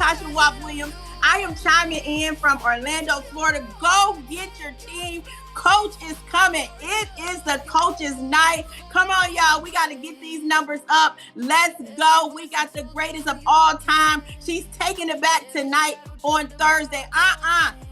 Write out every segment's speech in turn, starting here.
Latasha Watt Williams. I am chiming in from Orlando, Florida. Go get your team. Coach is coming. It is the coach's night. Come on, y'all. We got to get these numbers up. Let's go. We got the greatest of all time. She's taking it back tonight on Thursday.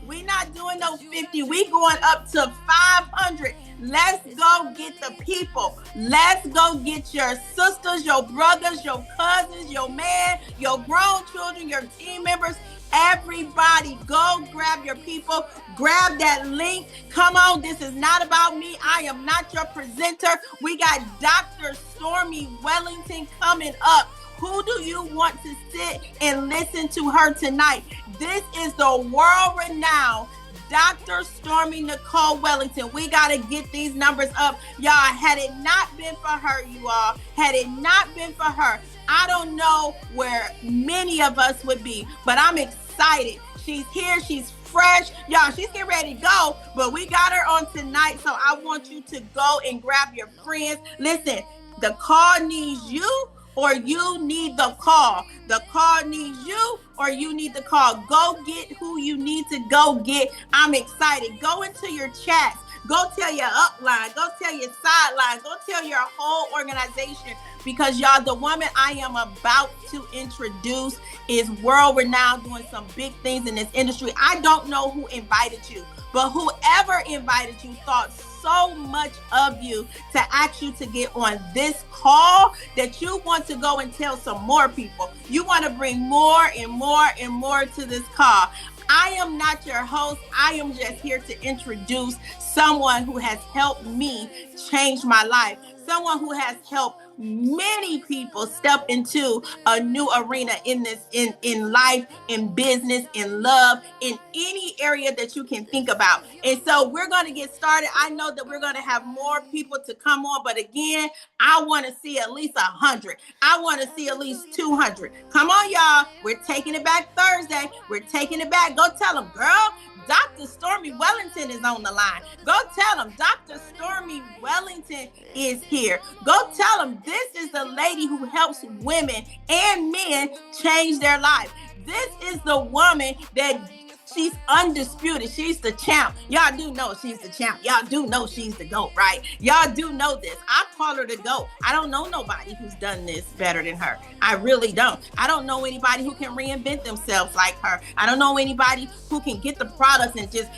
We not doing no 50. We going up to 500. Let's go get the people. Let's go get your sisters, your brothers, your cousins, your man, your grown children, your team members. Everybody, go grab your people. Grab that link. Come on, this is not about me. I am not your presenter. We got Dr. Stormy Wellington coming up. Who do you want to sit and listen to her tonight? This is the world-renowned Dr. Stormy Nicole Wellington. We got to get these numbers up. Y'all, had it not been for her, you all, had it not been for her, I don't know where many of us would be, but I'm excited. She's here. She's fresh. Y'all, she's getting ready to go, but we got her on tonight, so I want you to go and grab your friends. Listen, the call needs you, or you need the call. The call needs you, or you need the call. Go get who you need to go get. I'm excited. Go into your chats. Go tell your upline. Go tell your sideline. Go tell your whole organization, because y'all, the woman I am about to introduce is world-renowned, doing some big things in this industry. I don't know who invited you, but whoever invited you thought so much of you to ask you to get on this call that you want to go and tell some more people. You want to bring more and more and more to this call. I am not your host. I am just here to introduce someone who has helped me change my life. Someone who has helped many people step into a new arena in this, in life, in business, in love, in any area that you can think about. And so we're going to get started. I know that we're going to have more people to come on, but again, I want to see at least 100. I want to see at least 200. Come on, y'all. We're taking it back Thursday. We're taking it back. Go tell them, girl, Dr. Stormy Wellington is on the line. Go tell them Dr. Stormy Wellington is here. Go tell them this is the lady who helps women and men change their life. This is the woman that she's undisputed. She's the champ. Y'all do know she's the champ. Y'all do know she's the GOAT, right? Y'all do know this. I call her the GOAT. I don't know nobody who's done this better than her. I really don't. I don't know anybody who can reinvent themselves like her. I don't know anybody who can get the products and just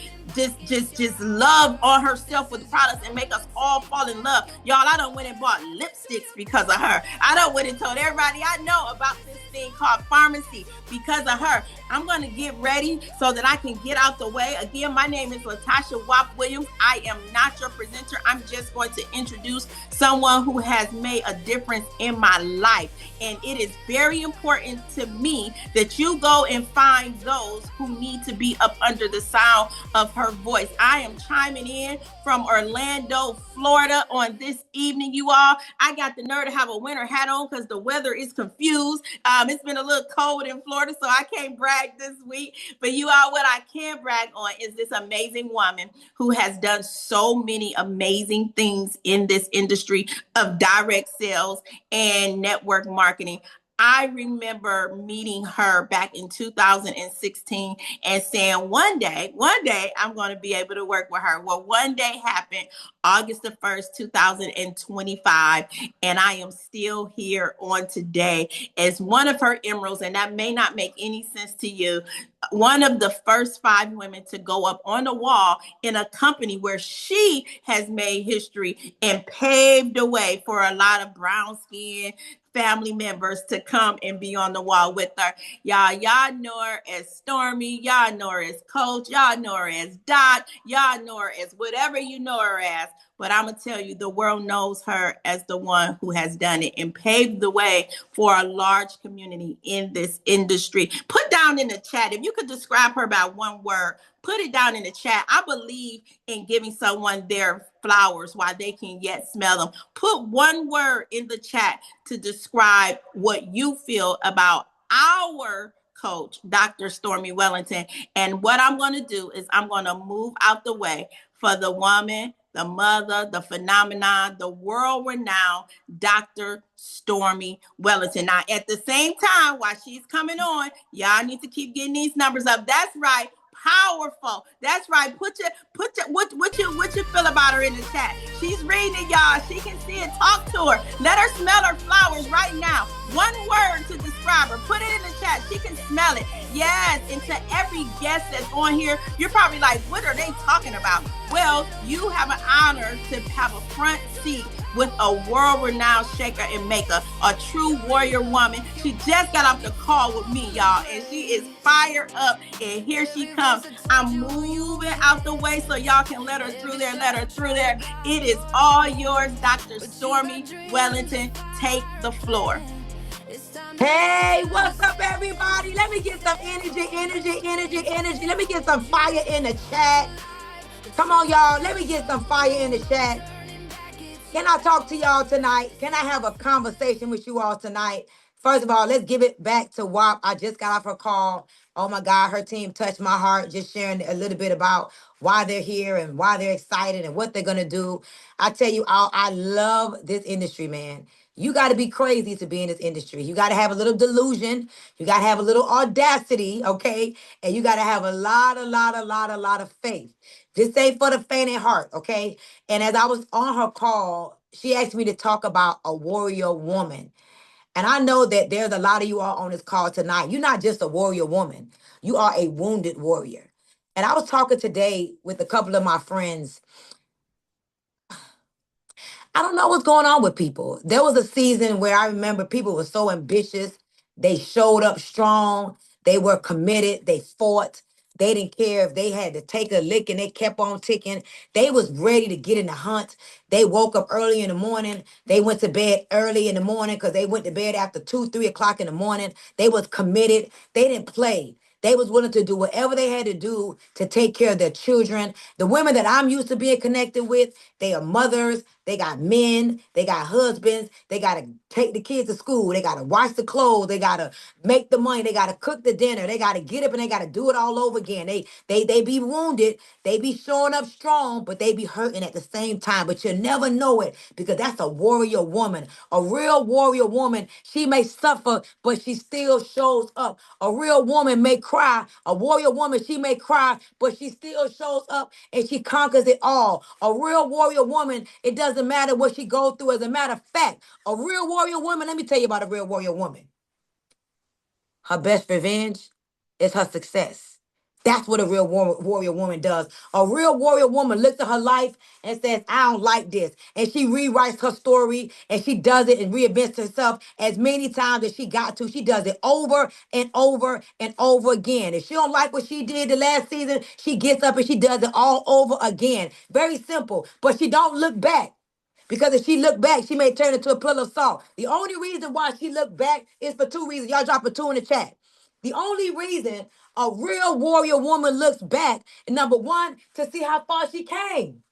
love on herself with the products and make us all fall in love. Y'all, I done went and bought lipsticks because of her. I done went and told everybody I know about this thing called pharmacy because of her. I'm going to get ready so that I can get out the way. Again, my name is Latasha Watt Williams. I am not your presenter. I'm just going to introduce someone who has made a difference in my life. And it is very important to me that you go and find those who need to be up under the sound of her voice. I am chiming in from Orlando, Florida on this evening, you all. I got the nerve to have a winter hat on because the weather is confused. It's been a little cold in Florida, so I can't brag this week. But you all, what I can brag on is this amazing woman who has done so many amazing things in this industry of direct sales and network marketing. I remember meeting her back in 2016 and saying, one day, I'm going to be able to work with her. Well, one day happened, August the 1st, 2025, and I am still here on today as one of her emeralds, and that may not make any sense to you. One of the first 5 women to go up on the wall in a company where she has made history and paved the way for a lot of brown skin family members to come and be on the wall with her. Y'all know her as Stormy. Y'all know her as Coach. Y'all know her as Dot. Y'all know her as whatever you know her as. But I'm going to tell you, the world knows her as the one who has done it and paved the way for a large community in this industry. Put down in the chat, if you could describe her by one word, put it down in the chat. I believe in giving someone their flowers while they can yet smell them. Put one word in the chat to describe what you feel about our coach, Dr. Stormy Wellington. And what I'm going to do is I'm going to move out the way for the woman the mother, the phenomenon, the world-renowned Dr. Stormy Wellington. Now, at the same time, while she's coming on, y'all need to keep getting these numbers up. That's right. Powerful. That's right. What you feel about her in the chat. She's reading it, y'all. She can see it. Talk to her. Let her smell her flowers right now. One word to describe her. Put it in the chat. She can smell it. Yes. And to every guest that's on here, you're probably like, what are they talking about? Well, you have an honor to have a front seat with a world-renowned shaker and maker, a true warrior woman. She just got off the call with me, y'all, and she is fired up, and here she comes. I'm moving out the way so y'all can let her through there, It is all yours, Dr. Stormy Wellington. Take the floor. Hey, what's up, everybody? Let me get some energy. Let me get some fire in the chat. Come on, y'all. Let me get some fire in the chat. Can I talk to y'all tonight? Can I have a conversation with you all tonight? First of all, let's give it back to WAP. I just got off her call. Oh my God, her team touched my heart, just sharing a little bit about why they're here and why they're excited and what they're going to do. I tell you, I love this industry, man. You got to be crazy to be in this industry. You got to have a little delusion. You got to have a little audacity, okay? And you got to have a lot of faith. This ain't for the faint at heart, okay? And as I was on her call, she asked me to talk about a warrior woman. And I know that there's a lot of you all on this call tonight. You're not just a warrior woman. You are a wounded warrior. And I was talking today with a couple of my friends. I don't know what's going on with people. There was a season where I remember people were so ambitious. They showed up strong. They were committed. They fought. They didn't care if they had to take a lick and they kept on ticking. They was ready to get in the hunt. They woke up early in the morning. They went to bed early in the morning because they went to bed after 2, 3 o'clock in the morning. They was committed. They didn't play. They was willing to do whatever they had to do to take care of their children. The women that I'm used to being connected with, they are mothers. They got men. They got husbands. They got to take the kids to school. They got to wash the clothes. They got to make the money. They got to cook the dinner. They got to get up and they got to do it all over again. They be wounded. They be showing up strong, but they be hurting at the same time. But you never know it because that's a warrior woman. A real warrior woman, she may suffer, but she still shows up. A real woman may cry. A warrior woman, she may cry, but she still shows up and she conquers it all. A real warrior woman, it doesn't matter what she goes through. As a matter of fact, a real warrior woman, let me tell you about a real warrior woman. Her best revenge is her success. That's what a real warrior woman does. A real warrior woman looks at her life and says, I don't like this. And she rewrites her story and she does it and reinvents herself as many times as she got to. She does it over and over and over again. If she don't like what she did the last season, she gets up and she does it all over again. Very simple. But she don't look back. Because if she looked back, she may turn into a pillar of salt. The only reason why she looked back is for 2 reasons. Y'all drop a 2 in the chat. The only reason a real warrior woman looks back, number one, to see how far she came.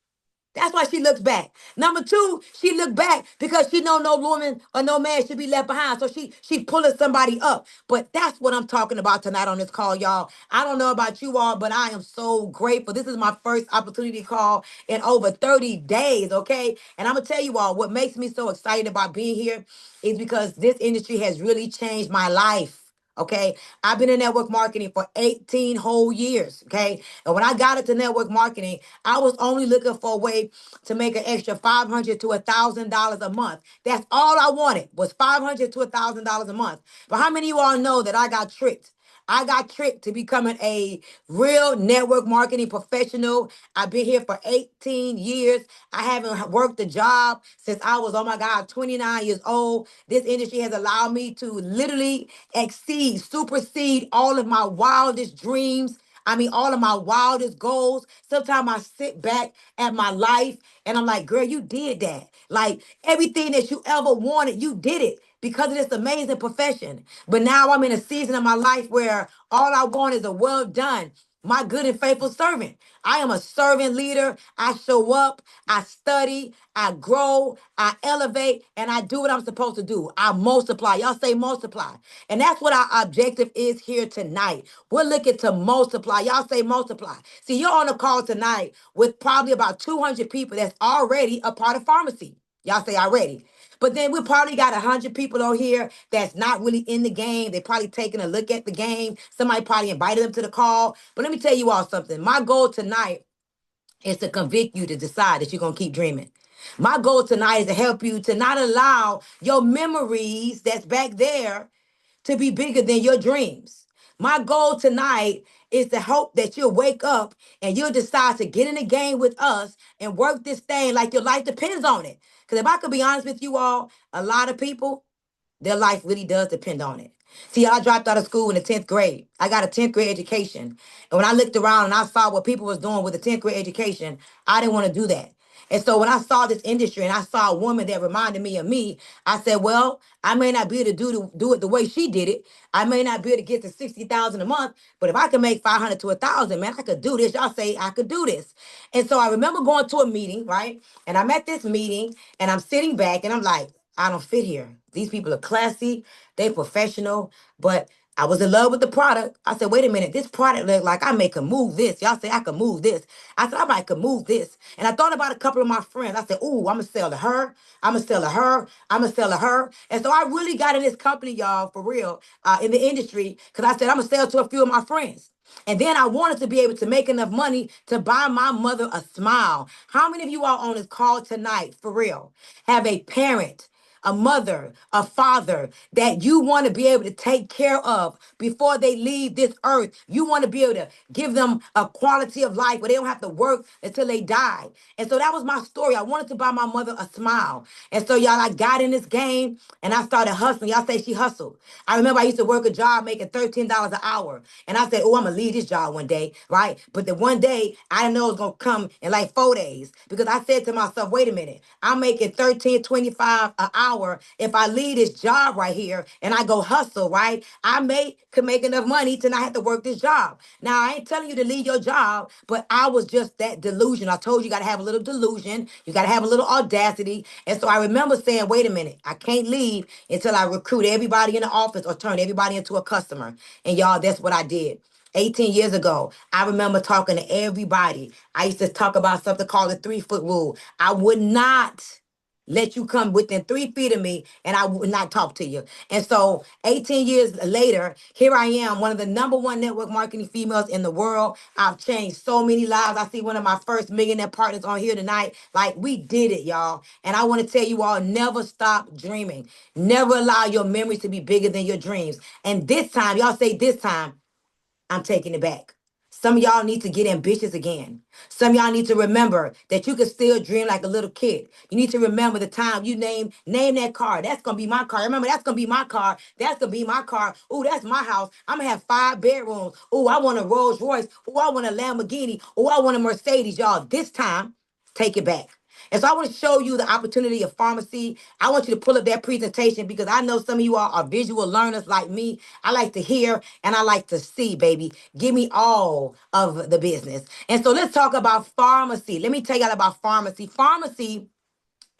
That's why she looks back. Number two, she looked back because she know no woman or no man should be left behind. So she pulling somebody up. But that's what I'm talking about tonight on this call, y'all. I don't know about you all, but I am so grateful. This is my first opportunity call in over 30 days, okay? And I'm going to tell you all, what makes me so excited about being here is because this industry has really changed my life. Okay, I've been in network marketing for 18 whole years. Okay, and when I got into network marketing, I was only looking for a way to make an extra $500 to $1,000 a month. That's all I wanted was $500 to $1,000 a month. But how many of you all know that I got tricked? I got tricked to becoming a real network marketing professional. I've been here for 18 years. I haven't worked a job since I was, oh my God, 29 years old. This industry has allowed me to literally exceed, supersede all of my wildest dreams. I mean, all of my wildest goals. Sometimes I sit back at my life and I'm like, girl, you did that. Like everything that you ever wanted, you did it because of this amazing profession. But now I'm in a season of my life where all I want is a well done. my good and faithful servant. I am a servant leader. I show up, I study, I grow, I elevate, and I do what I'm supposed to do. I multiply. Y'all say multiply. And that's what our objective is here tonight. We're looking to multiply. Y'all say multiply. See, you're on a call tonight with probably about 200 people that's already a part of pharmacy. Y'all say already. But then we probably got 100 people on here that's not really in the game. They probably taking a look at the game. Somebody probably invited them to the call. But let me tell you all something. My goal tonight is to convict you to decide that you're going to keep dreaming. My goal tonight is to help you to not allow your memories that's back there to be bigger than your dreams. My goal tonight is to hope that you'll wake up and you'll decide to get in the game with us and work this thing like your life depends on it. Because if I could be honest with you all, a lot of people, their life really does depend on it. See, I dropped out of school in the 10th grade. I got a 10th grade education. And when I looked around and I saw what people was doing with a 10th grade education, I didn't want to do that. And so when I saw this industry and I saw a woman that reminded me of me, I said, well, I may not be able to do it the way she did it. I may not be able to get to 60,000 a month, but if I can make 500 to 1,000, man, I could do this. Y'all say I could do this. And so I remember going to a meeting, right? And I'm at this meeting and I'm sitting back and I'm like, I don't fit here. These people are classy, they professional, but I was in love with the product. I said, wait a minute, this product look like I may could move this. Y'all say I could move this. I said, I might could move this. And I thought about a couple of my friends. I said, ooh, I'm gonna sell to her. I'm gonna sell to her. I'm gonna sell to her. And so I really got in this company, y'all, for real, in the industry, because I said, I'm gonna sell to a few of my friends. And then I wanted to be able to make enough money to buy my mother a smile. How many of you all on this call tonight, for real, have a parent, a mother, a father that you want to be able to take care of before they leave this earth? You want to be able to give them a quality of life where they don't have to work until they die. And so that was my story. I wanted to buy my mother a smile. And so, y'all, I got in this game and I started hustling. Y'all say she hustled. I remember I used to work a job making $13 an hour. And I said, oh, I'm going to leave this job one day, right? But the one day, I didn't know it was going to come in like 4 days because I said to myself, wait a minute, I'm making 13.25 an hour. If I leave this job right here and I go hustle, right, could make enough money to not have to work this job. Now, I ain't telling you to leave your job, but I was just that delusion. I told you, you got to have a little delusion. You got to have a little audacity. And so I remember saying, wait a minute, I can't leave until I recruit everybody in the office or turn everybody into a customer. And y'all, that's what I did. 18 years ago, I remember talking to everybody. I used to talk about something called the 3-foot rule. I would not let you come within 3 feet of me and I would not talk to you. And so 18 years later, here I am, one of the number one network marketing females in the world. I've changed so many lives. I see one of my first millionaire partners on here tonight. Like, we did it, y'all. And I want to tell you all, never stop dreaming. Never allow your memories to be bigger than your dreams. And this time, y'all say this time, I'm taking it back. Some of y'all need to get ambitious again. Some of y'all need to remember that you can still dream like a little kid. You need to remember the time you name that car. That's gonna be my car. Remember, that's gonna be my car. That's gonna be my car. Ooh, that's my house. I'm gonna have 5 bedrooms. Ooh, I want a Rolls Royce. Ooh, I want a Lamborghini. Ooh, I want a Mercedes. Y'all, this time, take it back. And so I want to show you the opportunity of pharmacy. I want you to pull up that presentation because I know some of you all are visual learners like me. I like to hear and I like to see, baby. Give me all of the business. And so let's talk about pharmacy. Let me tell you all about pharmacy. Pharmacy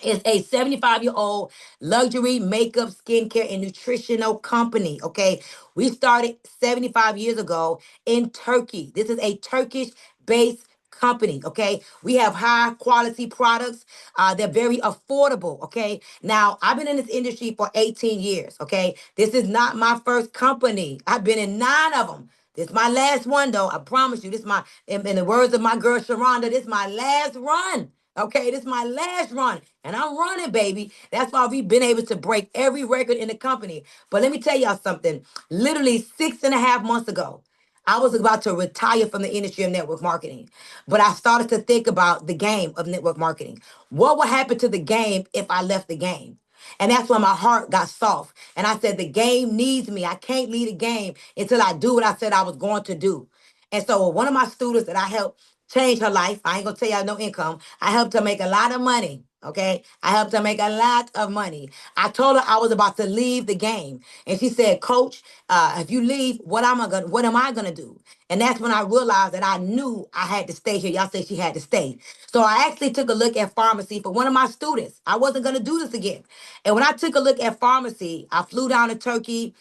is a 75-year-old luxury makeup, skincare, and nutritional company. Okay. We started 75 years ago in Turkey. This is a Turkish based company. Okay. We have high quality products. They're very affordable. Okay. Now, I've been in this industry for 18 years. Okay. This is not my first company. I've been in 9 of them. This is my last one, though. I promise you. This is my, in the words of my girl Sharonda, this is my last run. Okay, this is my last run, and I'm running, baby. That's why we've been able to break every record in the company. But let me tell y'all something. Literally 6.5 months ago, I was about to retire from the industry of network marketing. But I started to think about the game of network marketing. What would happen to the game if I left the game? And that's when my heart got soft. And I said, the game needs me. I can't leave the game until I do what I said I was going to do. And so one of my students that I helped change her life, I ain't gonna tell y'all no income. I helped her make a lot of money. Okay, I helped her make a lot of money. I told her I was about to leave the game, and she said, "Coach, if you leave, what am I gonna do?" And that's when I realized that I knew I had to stay here. Y'all say she had to stay, so I actually took a look at pharmacy for one of my students. I wasn't gonna do this again, and when I took a look at pharmacy, I flew down to Turkey.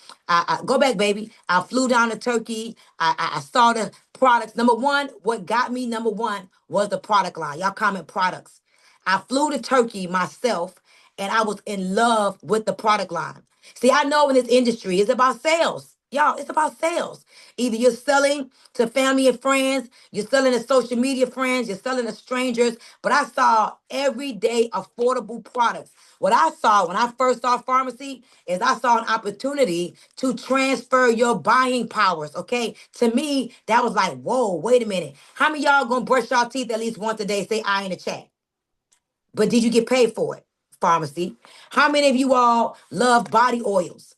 Go back, baby. I flew down to Turkey. I saw the products. Number one, what got me number one was the product line. Y'all comment products. I flew to Turkey myself and I was in love with the product line. See, I know in this industry, it's about sales. Y'all, it's about sales. Either you're selling to family and friends, you're selling to social media friends, you're selling to strangers. But I saw everyday affordable products. What I saw when I first saw pharmacy is I saw an opportunity to transfer your buying powers. Okay. To me, that was like, whoa, wait a minute. How many of y'all gonna brush your teeth at least once a day? Say I in the chat. But did you get paid for it? Pharmacy. How many of you all love body oils,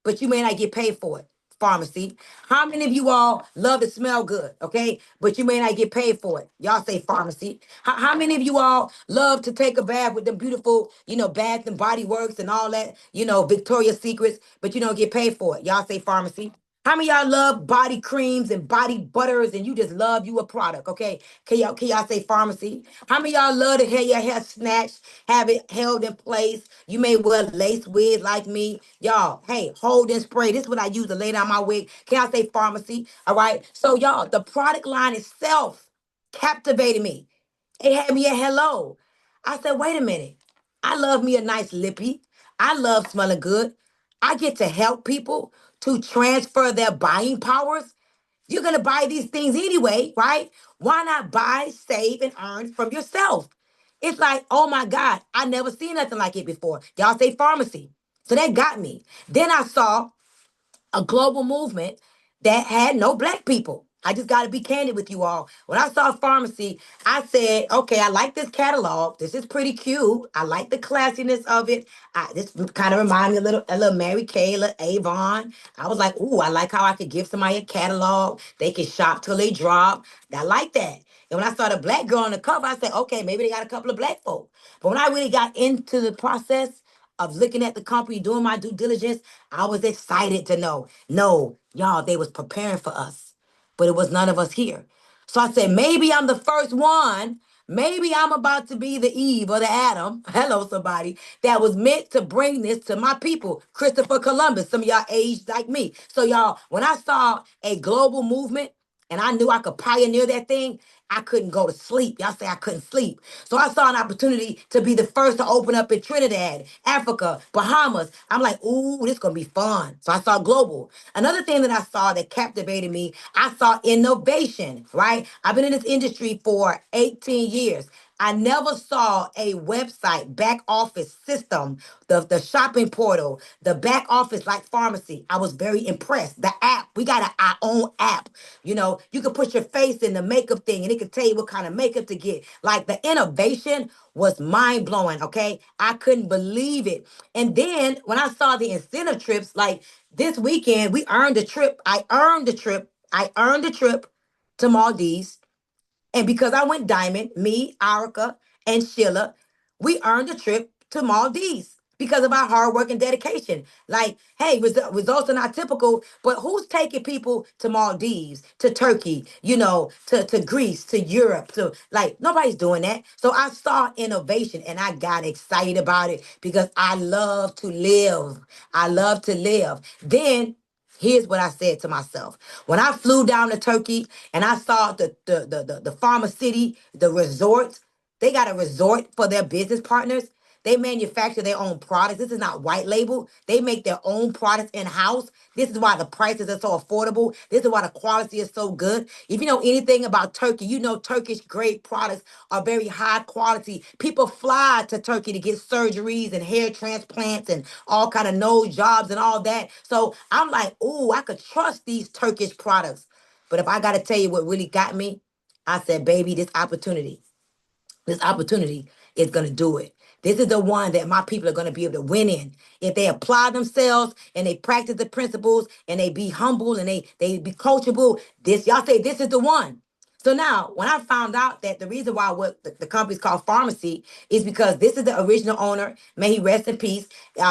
but you may not get paid for it? Pharmacy. How many of you all love to smell good, okay, but you may not get paid for it? Y'all say pharmacy. How many of you all love to take a bath with the beautiful, Bath and Body Works and all that, Victoria's Secrets, but you don't get paid for it? Y'all say pharmacy. How many of y'all love body creams and body butters and you just love you a product, okay? Can y'all say pharmacy? How many of y'all love to have your hair snatched, have it held in place? You may wear lace wig like me. Y'all, hey, hold and spray. This is what I use to lay down my wig. Can y'all say pharmacy? All right. So y'all, the product line itself captivated me. It had me at hello. I said, wait a minute. I love me a nice lippy. I love smelling good. I get to help people to transfer their buying powers. You're going to buy these things anyway, right? Why not buy, save, and earn from yourself? It's like, oh my God, I never seen nothing like it before. Y'all say pharmacy. So that got me. Then I saw a global movement that had no black people. I just got to be candid with you all. When I saw pharmacy, I said, okay, I like this catalog. This is pretty cute. I like the classiness of it. This kind of reminded me a little Mary Kay, a little Avon. I was like, ooh, I like how I could give somebody a catalog. They can shop till they drop. I like that. And when I saw the black girl on the cover, I said, okay, maybe they got a couple of black folk. But when I really got into the process of looking at the company, doing my due diligence, I was excited to know. No, y'all, they was preparing for us, but it was none of us here. So I said, maybe I'm the first one. Maybe I'm about to be the Eve or the Adam. Hello, somebody that was meant to bring this to my people. Christopher Columbus. Some of y'all aged like me. So y'all, when I saw a global movement and I knew I could pioneer that thing, I couldn't go to sleep. Y'all say I couldn't sleep. So I saw an opportunity to be the first to open up in Trinidad, Africa, Bahamas. I'm like, ooh, this is going to be fun. So I saw global. Another thing that I saw that captivated me, I saw innovation, right? I've been in this industry for 18 years. I never saw a website, back office system, the shopping portal, the back office like pharmacy. I was very impressed. The app, we got our own app. You could put your face in the makeup thing and it could tell you what kind of makeup to get. Like the innovation was mind blowing. Okay. I couldn't believe it. And then when I saw the incentive trips, like this weekend, we earned a trip. I earned the trip. I earned a trip to Maldives. And because I went diamond, me, Erica, and Sheila, we earned a trip to Maldives because of our hard work and dedication. Like, hey, results are not typical, but who's taking people to Maldives, to Turkey, to Greece, to Europe, to like nobody's doing that. So I saw innovation and I got excited about it because I love to live. I love to live. Then here's what I said to myself. When I flew down to Turkey and I saw the Pharma City, the resorts, they got a resort for their business partners. They manufacture their own products. This is not white label. They make their own products in-house. This is why the prices are so affordable. This is why the quality is so good. If you know anything about Turkey, you know Turkish grade products are very high quality. People fly to Turkey to get surgeries and hair transplants and all kind of nose jobs and all that. So I'm like, ooh, I could trust these Turkish products. But if I got to tell you what really got me, I said, baby, this opportunity is going to do it. This is the one that my people are going to be able to win in. If they apply themselves and they practice the principles and they be humble and they be coachable, y'all say this is the one. So now, when I found out that the reason why what the company's called pharmacy is because this is the original owner. May he rest in peace.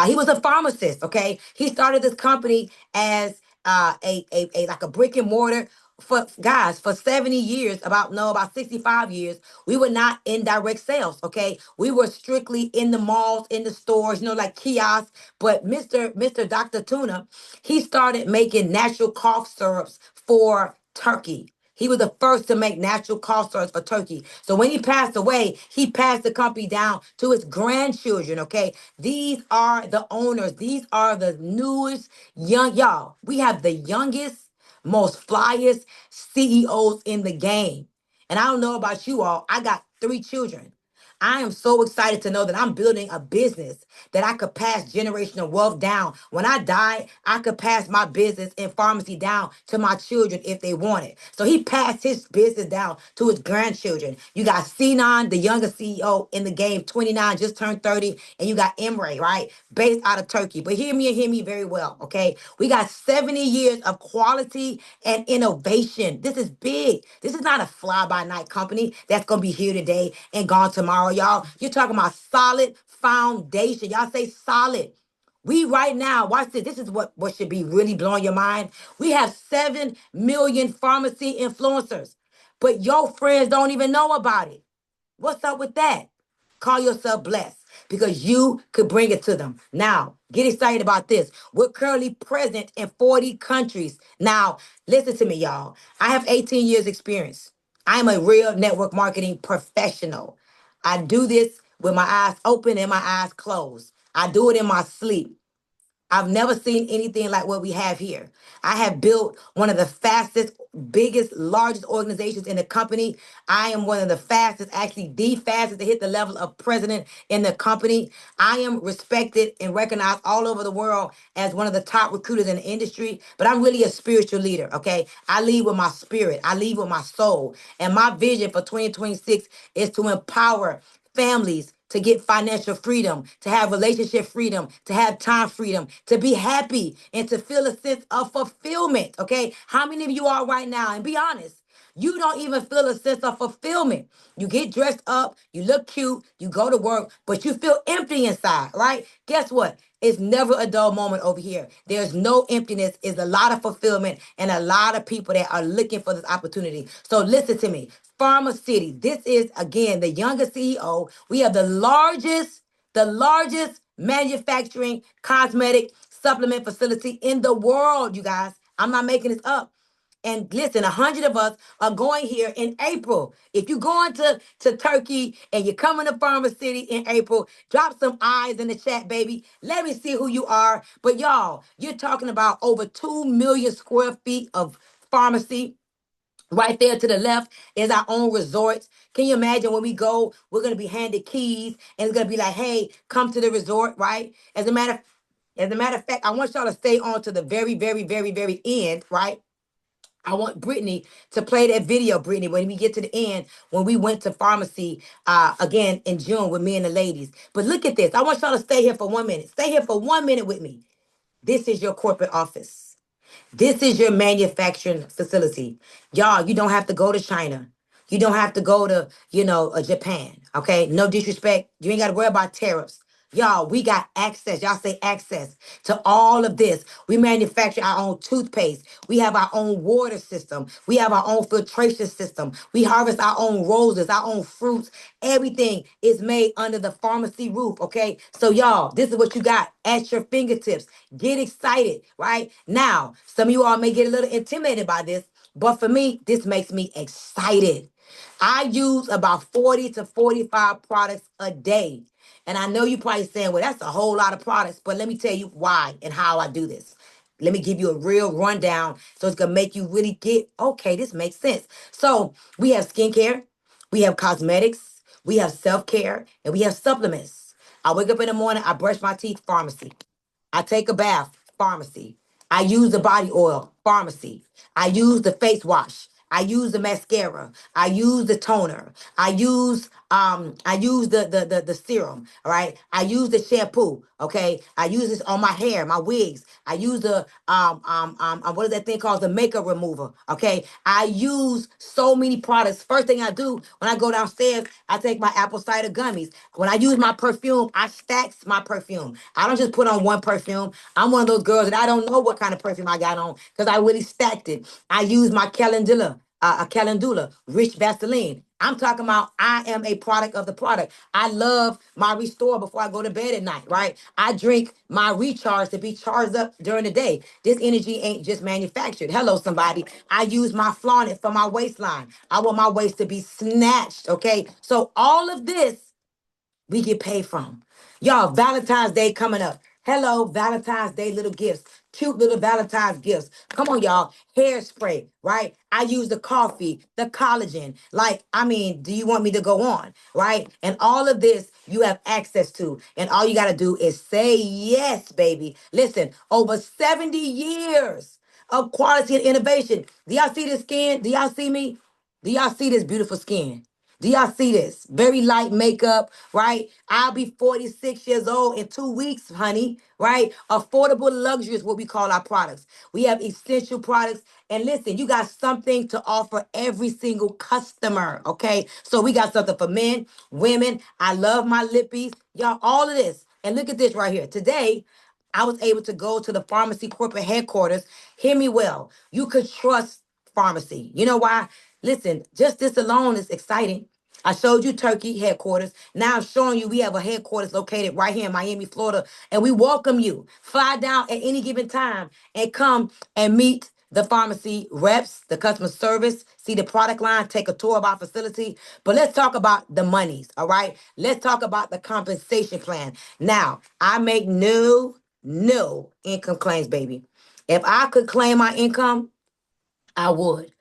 He was a pharmacist. Okay, he started this company as a like a brick and mortar. For guys, for 70 years, about no, about 65 years, we were not in direct sales. Okay, we were strictly in the malls, in the stores, like kiosks. But Mr. Dr. Tuna, he started making natural cough syrups for turkey. He was the first to make natural cough syrups for turkey. So when he passed away, he passed the company down to his grandchildren. Okay, these are the owners. These are the newest young y'all. We have the youngest, most flyest CEOs in the game. And I don't know about you all. I got 3 children. I am so excited to know that I'm building a business that I could pass generational wealth down. When I die, I could pass my business in pharmacy down to my children if they want it. So he passed his business down to his grandchildren. You got Sinan, the youngest CEO in the game, 29, just turned 30, and you got Emre, right? Based out of Turkey. But hear me and hear me very well, okay? We got 70 years of quality and innovation. This is big. This is not a fly by night company that's going to be here today and gone tomorrow, y'all. You're talking about solid foundation. Y'all say solid. We right now, watch this. This is what should be really blowing your mind. We have 7 million pharmacy influencers, but your friends don't even know about it. What's up with that? Call yourself blessed because you could bring it to them. Now, get excited about this. We're currently present in 40 countries. Now, listen to me, y'all. I have 18 years experience. I'm a real network marketing professional. I do this with my eyes open and my eyes closed. I do it in my sleep. I've never seen anything like what we have here. I have built one of the fastest, biggest, largest organizations in the company. I am one of the fastest, actually the fastest to hit the level of president in the company. I am respected and recognized all over the world as one of the top recruiters in the industry, but I'm really a spiritual leader, okay? I lead with my spirit. I lead with my soul. And my vision for 2026 is to empower families to get financial freedom, to have relationship freedom, to have time freedom, to be happy, and to feel a sense of fulfillment. Okay? How many of you are right now? And be honest. You don't even feel a sense of fulfillment. You get dressed up, you look cute, you go to work, but you feel empty inside, right? Guess what? It's never a dull moment over here. There's no emptiness. It's a lot of fulfillment and a lot of people that are looking for this opportunity. So listen to me. Pharma City. This is again the youngest CEO. We have the largest manufacturing cosmetic supplement facility in the world, you guys. I'm not making this up. And listen, 100 of us are going here in April. If you're going to Turkey and you're coming to Pharma City in April, drop some eyes in the chat, baby. Let me see who you are. But y'all, you're talking about over 2 million square feet of pharmacy. Right there to the left is our own resorts. Can you imagine when we go, we're gonna be handed keys and it's gonna be like, hey, come to the resort, right? As a matter of fact, I want y'all to stay on to the very, very, very, very end, right? I want Brittany to play that video, Brittany, when we get to the end, when we went to pharmacy again in June with me and the ladies. But look at this. I want y'all to stay here for 1 minute. Stay here for 1 minute with me. This is your corporate office. This is your manufacturing facility. Y'all, you don't have to go to China. You don't have to go to, Japan. Okay? No disrespect. You ain't got to worry about tariffs. Y'all, we got access. Y'all say access to all of this. We manufacture our own toothpaste. We have our own water system. We have our own filtration system. We harvest our own roses, our own fruits. Everything is made under the pharmacy roof. Okay. So, y'all, this is what you got at your fingertips. Get excited, right? Now, some of you all may get a little intimidated by this, but for me, this makes me excited. I use about 40 to 45 products a day. And I know you probably saying, well, that's a whole lot of products, but let me tell you why and how I do this. Let me give you a real rundown so it's gonna make you really get, okay, this makes sense. So we have skincare, we have cosmetics, we have self-care, and we have supplements. I wake up in the morning, I brush my teeth, pharmacy. I take a bath, pharmacy. I use the body oil, pharmacy. I use the face wash. I use the mascara. I use the toner. I use I use the serum, all right? I use the shampoo, okay? I use this on my hair, my wigs. I use the what is that thing called? The makeup remover, okay? I use so many products. First thing I do when I go downstairs, I take my apple cider gummies. When I use my perfume, I stacks my perfume. I don't just put on one perfume. I'm one of those girls that I don't know what kind of perfume I got on because I really stacked it. I use my calendula, rich Vaseline. I'm talking about I am a product of the product. I love my restore before I go to bed at night, right? I drink my recharge to be charged up during the day. This energy ain't just manufactured. Hello, somebody. I use my flaunt it for my waistline. I want my waist to be snatched, okay? So all of this we get paid from. Y'all, Valentine's Day coming up. Hello, Valentine's Day little gifts. Cute little Valentine's gifts. Come on, y'all. Hairspray, right? I use the coffee, the collagen. Like, I mean, do you want me to go on, right? And all of this you have access to. And all you got to do is say yes, baby. Listen, over 70 years of quality and innovation. Do y'all see this skin? Do y'all see me? Do y'all see this beautiful skin? Do y'all see this? Very light makeup, right? I'll be 46 years old in 2 weeks, honey, right? Affordable luxury is what we call our products. We have essential products. And listen, you got something to offer every single customer, okay? So we got something for men, women. I love my lippies. Y'all, all of this. And look at this right here. Today, I was able to go to the pharmacy corporate headquarters. Hear me well. You could trust pharmacy. You know why? Listen, just this alone is exciting. I showed you Turkey headquarters. Now I'm showing you we have a headquarters located right here in Miami, Florida, and we welcome you. Fly down at any given time and come and meet the pharmacy reps, the customer service, see the product line, take a tour of our facility. But let's talk about the monies, all right? Let's talk about the compensation plan. Now, I make no income claims, baby. If I could claim my income, I would.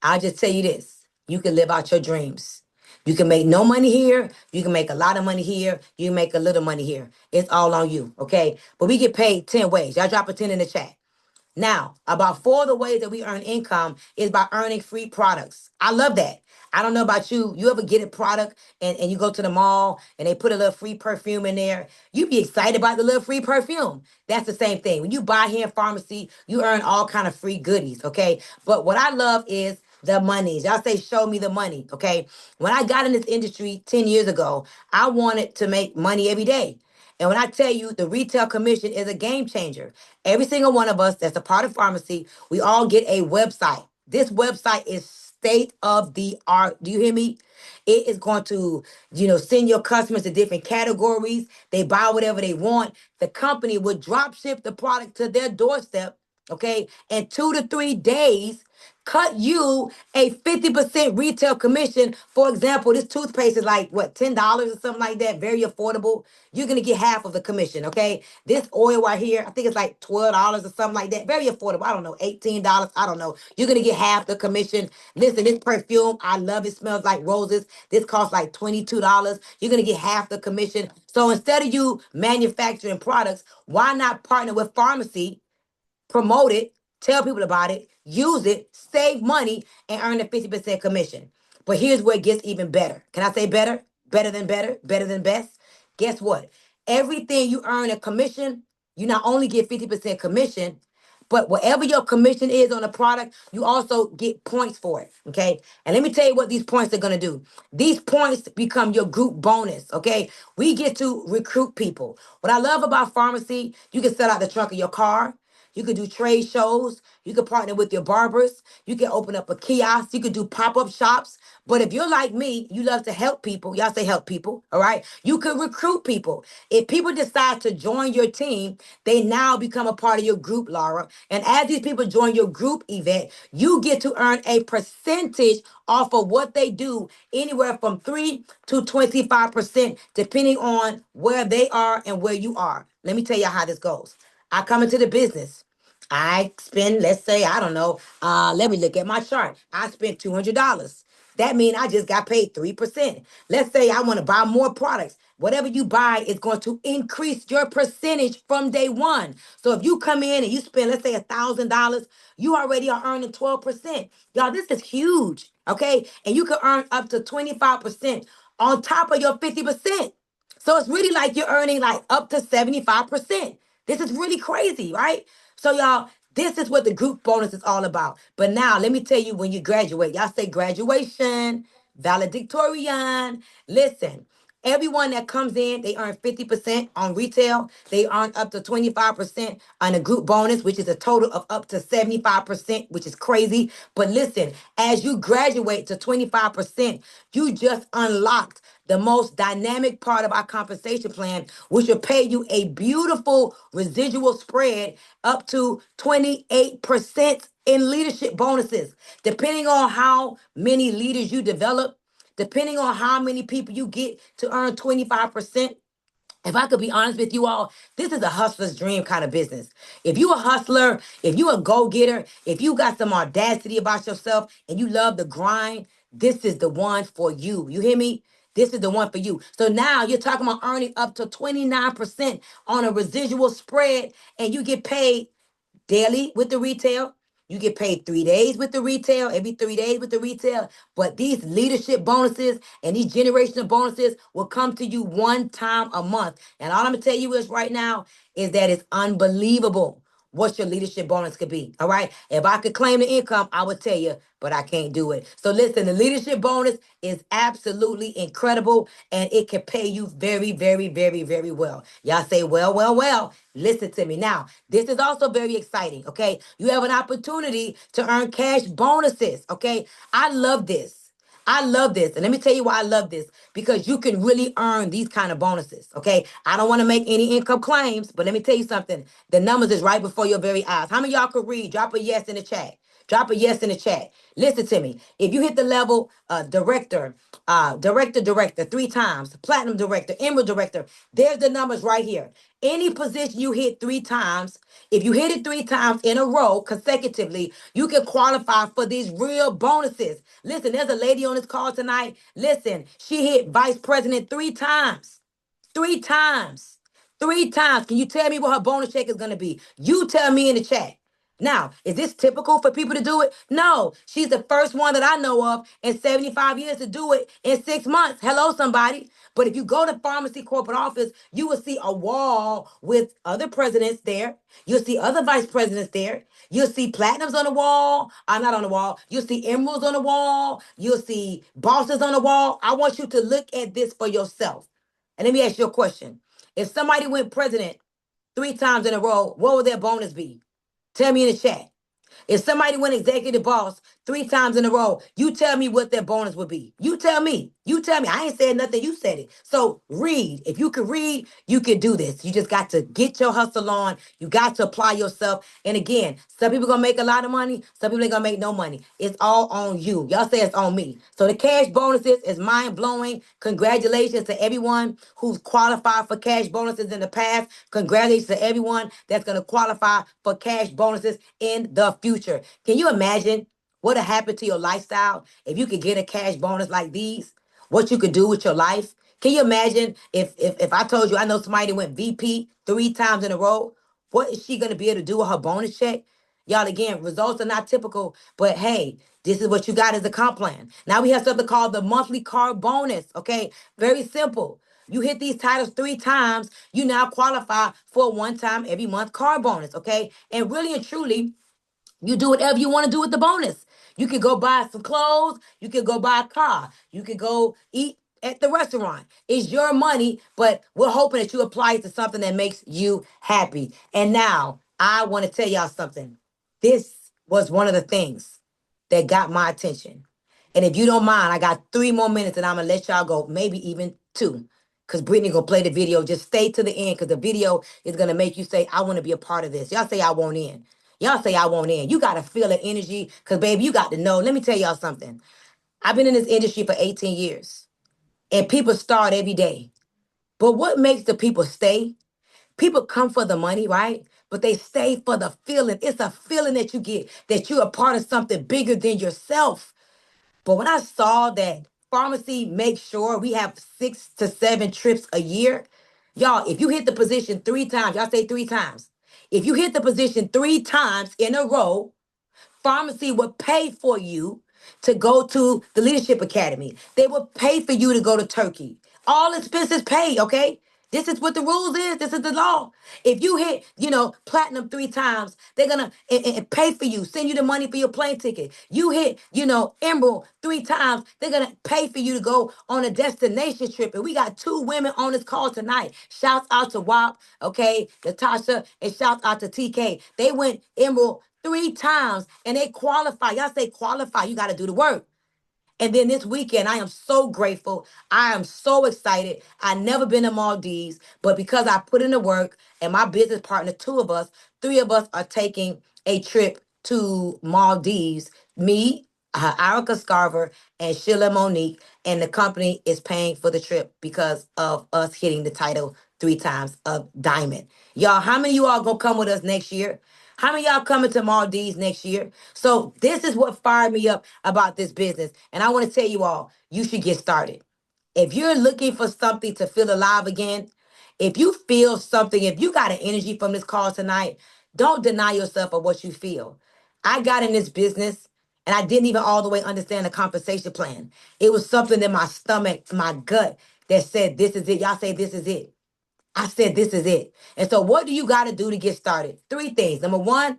I'll just tell you this. You can live out your dreams. You can make no money here. You can make a lot of money here. You can make a little money here. It's all on you, okay? But we get paid 10 ways. Y'all drop a 10 in the chat. Now, about four of the ways that we earn income is by earning free products. I love that. I don't know about you. You ever get a product and you go to the mall and they put a little free perfume in there? You be excited about the little free perfume. That's the same thing. When you buy here in pharmacy, you earn all kind of free goodies, okay? But what I love is the monies. Y'all say, show me the money, okay? When I got in this industry 10 years ago, I wanted to make money every day. And when I tell you the retail commission is a game changer, every single one of us that's a part of pharmacy, we all get a website. This website is state of the art. Do you hear me? It is going to, send your customers to different categories. They buy whatever they want. The company will drop ship the product to their doorstep, okay? In 2 to 3 days, cut you a 50% retail commission. For example, this toothpaste is like what, $10 or something like that, very affordable. You're gonna get half of the commission, okay? This oil right here, I think it's like $12 or something like that, very affordable. I don't know, $18, I don't know. You're gonna get half the commission. Listen, this perfume, I love it, smells like roses. This costs like $22. You're gonna get half the commission. So instead of you manufacturing products, why not partner with pharmacy, promote it, tell people about it, use it, save money, and earn a 50% commission? But here's where it gets even better. Can I say better? Better than best? Guess what? Everything you earn a commission, you not only get 50% commission, but whatever your commission is on a product, you also get points for it. Okay. And let me tell you what these points are going to do. These points become your group bonus. Okay. We get to recruit people. What I love about pharmacy, you can sell out the trunk of your car. You could do trade shows. You could partner with your barbers. You can open up a kiosk. You could do pop-up shops. But if you're like me, you love to help people. Y'all say help people, all right? You could recruit people. If people decide to join your team, they now become a part of your group, Laura. And as these people join your group event, you get to earn a percentage off of what they do, anywhere from 3 to 25%, depending on where they are and where you are. Let me tell you how this goes. I come into the business. I spend, let's say, I don't know, let me look at my chart. I spent $200. That means I just got paid 3%. Let's say I want to buy more products. Whatever you buy is going to increase your percentage from day one. So if you come in and you spend, let's say, $1,000, you already are earning 12%. Y'all, this is huge, okay? And you can earn up to 25% on top of your 50%. So it's really like you're earning like up to 75%. This is really crazy, right? So y'all, this is what the group bonus is all about. But now let me tell you, when you graduate, y'all say graduation, valedictorian. Listen, everyone that comes in, they earn 50% on retail. They earn up to 25% on a group bonus, which is a total of up to 75%, which is crazy. But listen, as you graduate to 25%, you just unlocked the most dynamic part of our compensation plan, which will pay you a beautiful residual spread up to 28% in leadership bonuses, depending on how many leaders you develop, depending on how many people you get to earn 25%. If I could be honest with you all, this is a hustler's dream kind of business. If you a hustler, if you a go-getter, if you got some audacity about yourself and you love the grind, this is the one for you. You hear me? This is the one for you. So now you're talking about earning up to 29% on a residual spread, and you get paid daily with the retail. You get paid 3 days with the retail, every 3 days with the retail. But these leadership bonuses and these generational bonuses will come to you one time a month. And all I'm gonna tell you is right now is that it's unbelievable what your leadership bonus could be. All right. If I could claim the income, I would tell you, but I can't do it. So listen, the leadership bonus is absolutely incredible and it can pay you very, very, very, very well. Y'all say, well, well, well. Listen to me. Now, this is also very exciting. Okay. You have an opportunity to earn cash bonuses. Okay. I love this. I love this. And let me tell you why I love this. Because you can really earn these kind of bonuses. Okay. I don't want to make any income claims, but let me tell you something. The numbers is right before your very eyes. How many of y'all could read? Drop a yes in the chat. Drop a yes in the chat. Listen to me. If you hit the level director 3 times, platinum director, emerald director, there's the numbers right here. Any position you hit 3 times, if you hit it 3 times in a row consecutively, you can qualify for these real bonuses. Listen, there's a lady on this call tonight. Listen, she hit vice president 3 times. 3 times. 3 times. Can you tell me what her bonus check is going to be? You tell me in the chat. Now, is this typical for people to do it? No. She's the first one that I know of in 75 years to do it in 6 months. Hello, somebody. But if you go to pharmacy corporate office, you will see a wall with other presidents there. You'll see other vice presidents there. You'll see platinums on the wall. Not on the wall. You'll see emeralds on the wall. You'll see bosses on the wall. I want you to look at this for yourself. And let me ask you a question. If somebody went president 3 times in a row, what would their bonus be? Tell me in the chat. If somebody went executive boss 3 times in a row, you tell me what their bonus would be. You tell me. You tell me. I ain't said nothing. You said it. So read. If you could read, you could do this. You just got to get your hustle on. You got to apply yourself. And again, some people gonna make a lot of money. Some people ain't gonna make no money. It's all on you. Y'all say it's on me. So the cash bonuses is mind blowing. Congratulations to everyone who's qualified for cash bonuses in the past. Congratulations to everyone that's gonna qualify for cash bonuses in the future. Can you imagine what would happen to your lifestyle if you could get a cash bonus like these? What you could do with your life? Can you imagine if I told you I know somebody that went VP 3 times in a row? What is she gonna be able to do with her bonus check? Y'all, again, results are not typical, but hey, this is what you got as a comp plan. Now we have something called the monthly car bonus. Okay, very simple. You hit these titles 3 times, you now qualify for a one-time every month car bonus. Okay, and really and truly, you do whatever you want to do with the bonus. You can go buy some clothes. You can go buy a car. You can go eat at the restaurant. It's your money, but we're hoping that you apply it to something that makes you happy. And now I want to tell y'all something. This was one of the things that got my attention. And if you don't mind, I got 3 more minutes and I'm going to let y'all go, maybe even two. Because Brittany going to play the video. Just stay to the end because the video is going to make you say, I want to be a part of this. Y'all say I want in. Y'all say I want in. You got to feel the energy because, baby, you got to know. Let me tell y'all something. I've been in this industry for 18 years and people start every day. But what makes the people stay? People come for the money, right? But they stay for the feeling. It's a feeling that you get that you're a part of something bigger than yourself. But when I saw that pharmacy makes sure we have 6 to 7 trips a year, y'all, if you hit the position 3 times, y'all say 3 times. If you hit the position 3 times in a row, pharmacy will pay for you to go to the Leadership Academy. They will pay for you to go to Turkey. All expenses paid, okay? This is what the rules is. This is the law. If you hit, platinum 3 times, they're gonna pay for you, send you the money for your plane ticket. You hit, emerald 3 times, they're gonna pay for you to go on a destination trip. And we got 2 women on this call tonight. Shouts out to WAP, okay, Natasha, and shouts out to TK. They went emerald 3 times and they qualify. Y'all say qualify, you gotta do the work. And then this weekend, I am so grateful. I am so excited. I never been to Maldives, but because I put in the work and my business partner, 2 of us, 3 of us are taking a trip to Maldives. Me, Erica Scarver, and Sheila Monique, and the company is paying for the trip because of us hitting the title 3 times of diamond. Y'all, how many of you all gonna come with us next year? How many of y'all coming to Maldives next year? So this is what fired me up about this business. And I want to tell you all, you should get started. If you're looking for something to feel alive again, if you feel something, if you got an energy from this call tonight, don't deny yourself of what you feel. I got in this business and I didn't even all the way understand the compensation plan. It was something in my stomach, my gut, that said, this is it. Y'all say, this is it. I said, this is it. And so, what do you got to do to get started? 3 things. Number one,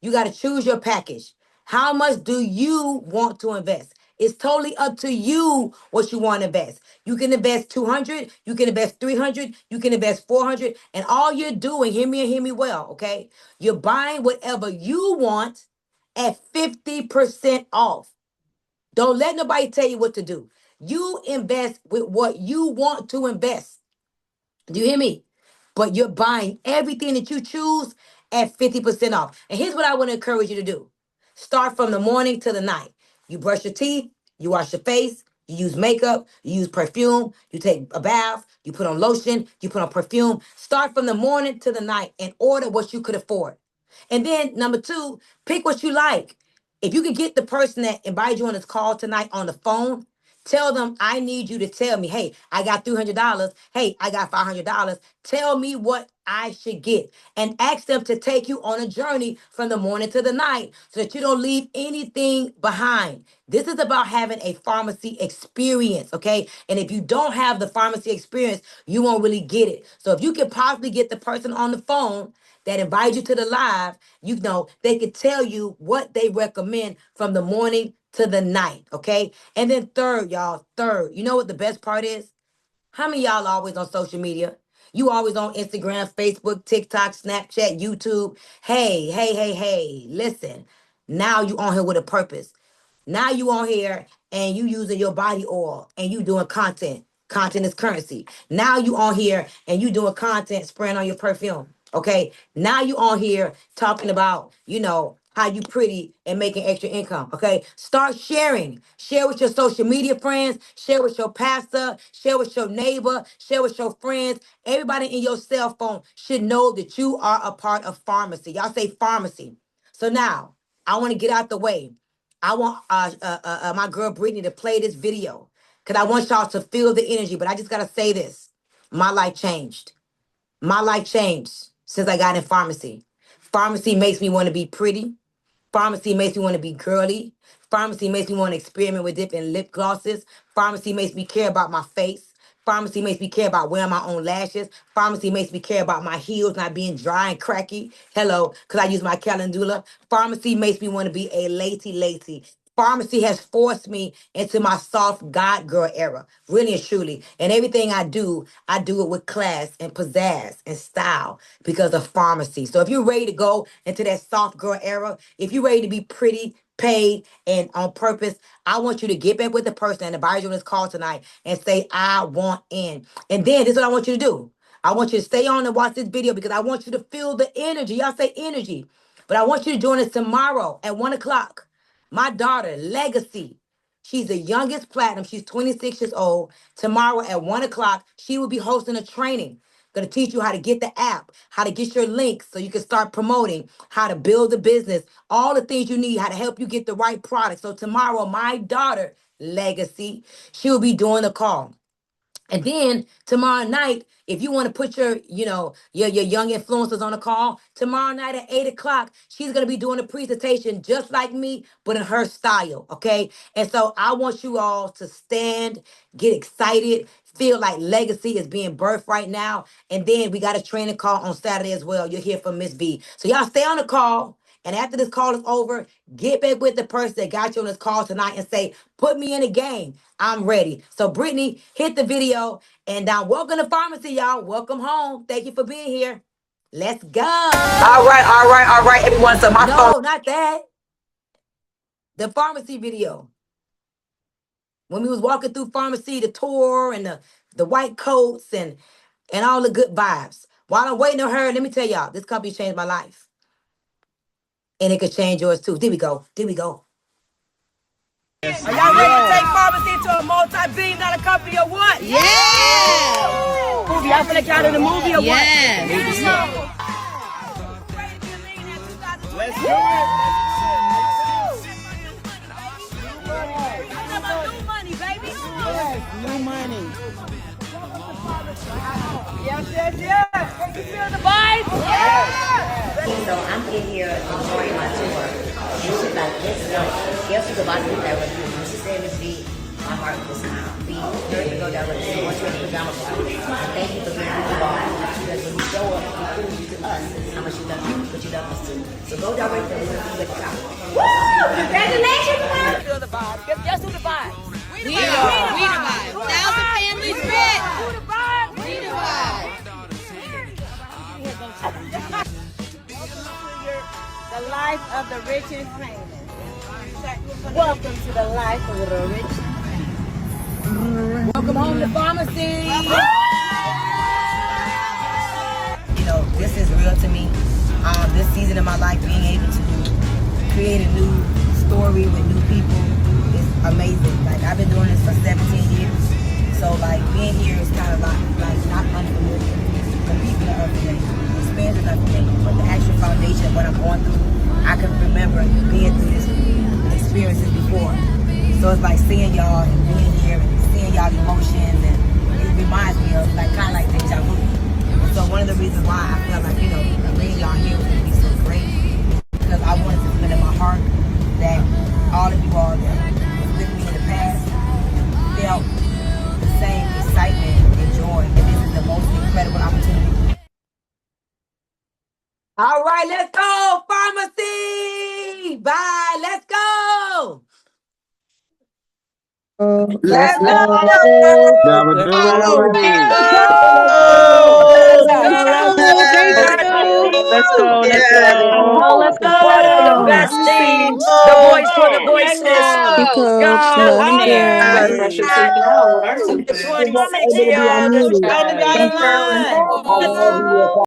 you got to choose your package. How much do you want to invest? It's totally up to you what you want to invest. You can invest 200, you can invest 300, you can invest 400, and all you're doing, hear me and hear me well, okay? You're buying whatever you want at 50% off. Don't let nobody tell you what to do. You invest with what you want to invest. Do you hear me? But you're buying everything that you choose at 50% off. And here's what I want to encourage you to do. Start from the morning to the night. You brush your teeth, you wash your face, you use makeup, you use perfume, you take a bath, you put on lotion, you put on perfume. Start from the morning to the night and order what you could afford. And then number two, pick what you like. If you can get the person that invited you on this call tonight on the phone, tell them, I need you to tell me, hey, I got $300. Hey, I got $500. Tell me what I should get. And ask them to take you on a journey from the morning to the night so that you don't leave anything behind. This is about having a pharmacy experience, okay? And if you don't have the pharmacy experience, you won't really get it. So if you can possibly get the person on the phone that invite you to the live, they can tell you what they recommend from the morning to the night, okay? And then third, y'all, you know what the best part is? How many of y'all always on social media? You always on Instagram, Facebook, TikTok, Snapchat, YouTube. Hey, listen. Now you on here with a purpose. Now you on here and you using your body oil and you doing content. Content is currency. Now you on here and you doing content spraying on your perfume. Okay. Now you on here talking about, how you pretty and making extra income. Okay. Start sharing. Share with your social media friends. Share with your pastor. Share with your neighbor. Share with your friends. Everybody in your cell phone should know that you are a part of pharmacy. Y'all say pharmacy. So now I want to get out the way. I want my girl Brittany to play this video because I want y'all to feel the energy. But I just gotta say this: my life changed. My life changed since I got in pharmacy. Pharmacy makes me want to be pretty. Pharmacy makes me want to be girly. Pharmacy makes me want to experiment with different lip glosses. Pharmacy makes me care about my face. Pharmacy makes me care about wearing my own lashes. Pharmacy makes me care about my heels not being dry and cracky. Hello, because I use my calendula. Pharmacy makes me want to be a lacy. Pharmacy has forced me into my soft God girl era, really and truly. And everything I do it with class and pizzazz and style because of pharmacy. So if you're ready to go into that soft girl era, if you're ready to be pretty, paid, and on purpose, I want you to get back with the person and invite you on this call tonight and say, I want in. And then this is what I want you to do. I want you to stay on and watch this video because I want you to feel the energy. Y'all say energy. But I want you to join us tomorrow at 1 o'clock. My daughter, Legacy, she's the youngest platinum. She's 26 years old. Tomorrow at 1 o'clock, she will be hosting a training. Going to teach you how to get the app, how to get your links so you can start promoting, how to build a business, all the things you need, how to help you get the right product. So tomorrow, my daughter, Legacy, she will be doing the call. And then tomorrow night, if you want to put your, your young influencers on the call, tomorrow night at 8 o'clock, she's gonna be doing a presentation just like me, but in her style. Okay. And so I want you all to stand, get excited, feel like legacy is being birthed right now. And then we got a training call on Saturday as well. You'll hear from Miss V. So y'all stay on the call. And after this call is over, get back with the person that got you on this call tonight and say, put me in the game. I'm ready. So Brittany, hit the video. And welcome to pharmacy, y'all. Welcome home. Thank you for being here. Let's go. All right, everyone. So my phone. No, not that. The pharmacy video. When we was walking through pharmacy, the tour and the white coats and all the good vibes. While I'm waiting on her, let me tell y'all, this company changed my life. And it could change yours too. There we go. There we go. Are y'all ready to take pharmacy to a multi-billion-dollar company or what? Yeah! Movie, y'all finna count in the movie or what? Yes. Let's do it. New money, baby. Yes, new money. Yes. Can you feel the vibes? So I'm in here enjoying my tour. And she's like, this is like, guess who's about to do that with you? And she said, Miss B, my heart was be here to go down with you. I want you in the pajama party. And thank you for being who you are. Because when you show up, you prove to us how much you love you, but you love us too. So go direct to the with the top. Woo! Congratulations, man! Feel the vibes. Guess who the vibes? We the vibe. 1,000 families fit. Who the vibes? We the vibe. The life of the rich and famous. Welcome to the life of the rich. Welcome home to pharmacy. This is real to me. This season of my life, being able to create a new story with new people is amazing. Like, I've been doing this for 17 years. So like being here is kind of like not unfamiliar. The people are unfamiliar. The experience is unfamiliar. But the actual foundation of what I'm going through, I can remember being through this experiences before. So it's like seeing y'all and being here and seeing y'all emotions, and it reminds me of kind of like deja vu. And so one of the reasons why I felt like, bringing y'all here would be so great, because I wanted to put in my heart that all of you all that was with me in the past felt the same excitement and joy, and this is the most incredible opportunity. All right, let's go, pharmacy. Bye, let's go. Let's go. Never do it. Let's go. Let's What are your go. best teams? The voice for the voiceless. Coach, Go love you, here. girl. The 20 CEO, the Stormy Thank you. line.